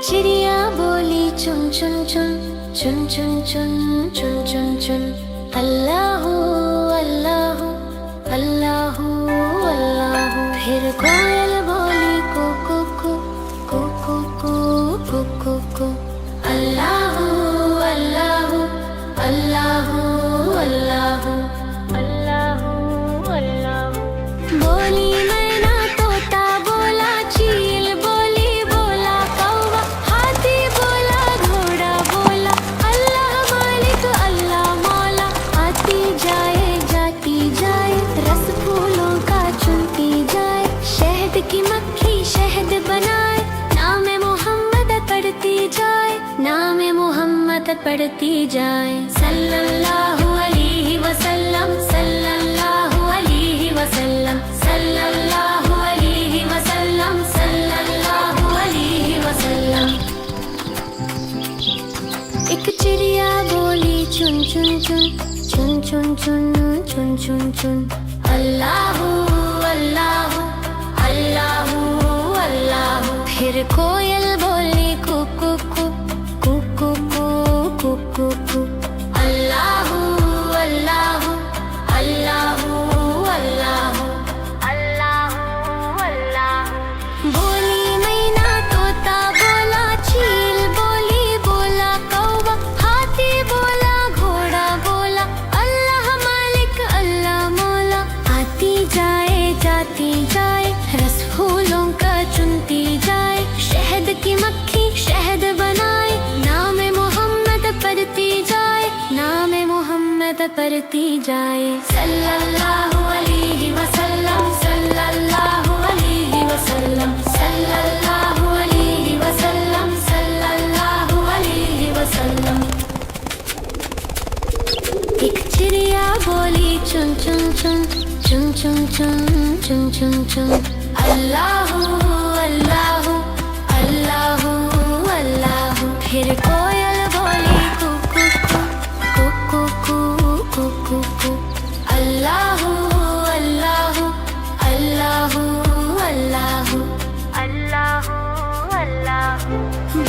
चिड़िया बोली चुन चुन चुन चुन चुन चुन चुन चुन चुन। अल्लाहू अल्लाहू अल्लाहू अल्लाहू। फिर कोयल बोली कू कू कू कू कू कू कू कू कू। अल्लाहू अल्लाहू अल्लाहू अल्लाहू अल्लाहू अल्लाहू। बोली मैना तोता बोला चील बोली बोला कौवा हाथी बोला घोड़ा बोला अल्लाह मालिक अल्लाह मौला। आती जाए जाती जाए रस फूलों का चुनती जाए। शहद की मक्खी शहद बनाए नाम मोहम्मद पढ़ती जाए नाम मोहम्मद पढ़ती जाए। सल्लल्लाहु अलैहि वसल्लम सल्लल्लाहु अलैहि वसल्लम सल्लल्लाहु अलैहि वसल्लम सल्लल्लाहु अलैहि वसल्लम। एक चिड़िया बोली चुन चुन चुन चुन चुन चुन चुन चुन चुन। अल्लाहू अल्लाहू अल्लाहू अल्लाहू। फिर कोयल बोली कू कू कू कू कू कू कू कू। अल्लाहू अल्लाहू अल्लाहू अल्लाहू अल्लाहू अल्लाहू। बोली मैना तोता बोला चील बोली बोला कौवा हाथी बोला घोड़ा बोला अल्लाह मालिक अल्लाह मौला। आती जाए जाती जाए रस फूलों का चुनती जाए। शहद की मक्खी शहद बनाए नाम मोहम्मद पढ़ती जाए नाम मोहम्मद पढ़ती जाए। सल्लल्लाहु अलैहि वसल्लम सल्लल्लाहु अलैहि वसल्लम सल्लल्लाहु अलैहि वसल्लम सल्लल्लाहु अलैहि वसल्लम। एक चिड़िया बोली चुन चुन चुन चुन चुन चुन चुन चुन चुन। अल्लाहू अल्लाहू अल्लाहू अल्लाहू। फिर कोयल बोली कू कू कू कू कू कू कू कू। अल्लाहू अल्लाहू अल्लाहू अल्लाहू अल्लाहू अल्लाहू।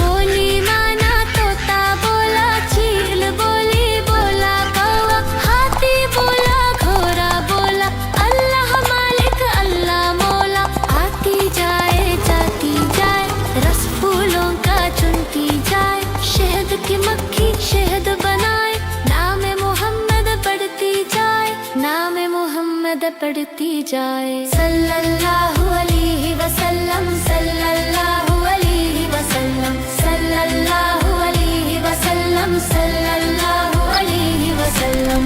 बोली माना तोता बोला चील बोली बोला कौवा हाथी बोला घोड़ा बोला अल्लाह मालिक अल्लाह मौला। आती जाए जाती जाए रस फूलों का चुनती जाए। शहद की मक्खी शहद बनाए नाम मोहम्मद पढ़ती जाए नाम मोहम्मद पढ़ती जाए। सल्लल्लाहु अलैहि वसल्लम सल्लल्लाहु अलैहि वसल्लम सल्लल्लाहु अलैहि वसल्लम सल्लल्लाहु अलैहि वसल्लम।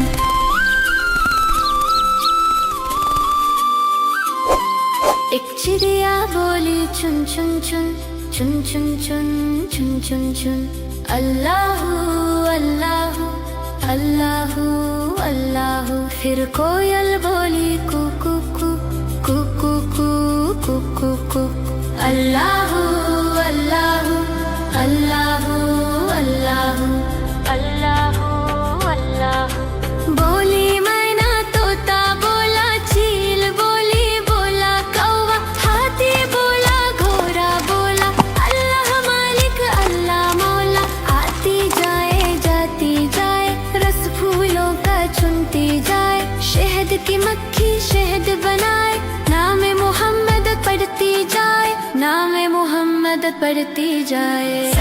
एक चिड़िया बोली चुन चुन चुन चुन चुन चुन चुन चुन चुन। अल्लाहू अल्लाहू अल्लाहू अल्लाहू। फिर कोयल बोली कू कू कू कू कू कू कू कू कू। अल्लाहू अल्लाहू अल्लाहू अल्लाहू अल्लाहू अल्लाहू। बोली मैना तोता बोला चील बोली बोला कौवा हाथी बोला घोड़ा बोला अल्लाह मालिक अल्लाह मौला। आती जाए जाती जाए रस फूलों का चुनती जाए। शहद की मक्खी शहद बनाए नाम मोहम्मद पढ़ती जाए नाम मोहम्मद पढ़ती जाए।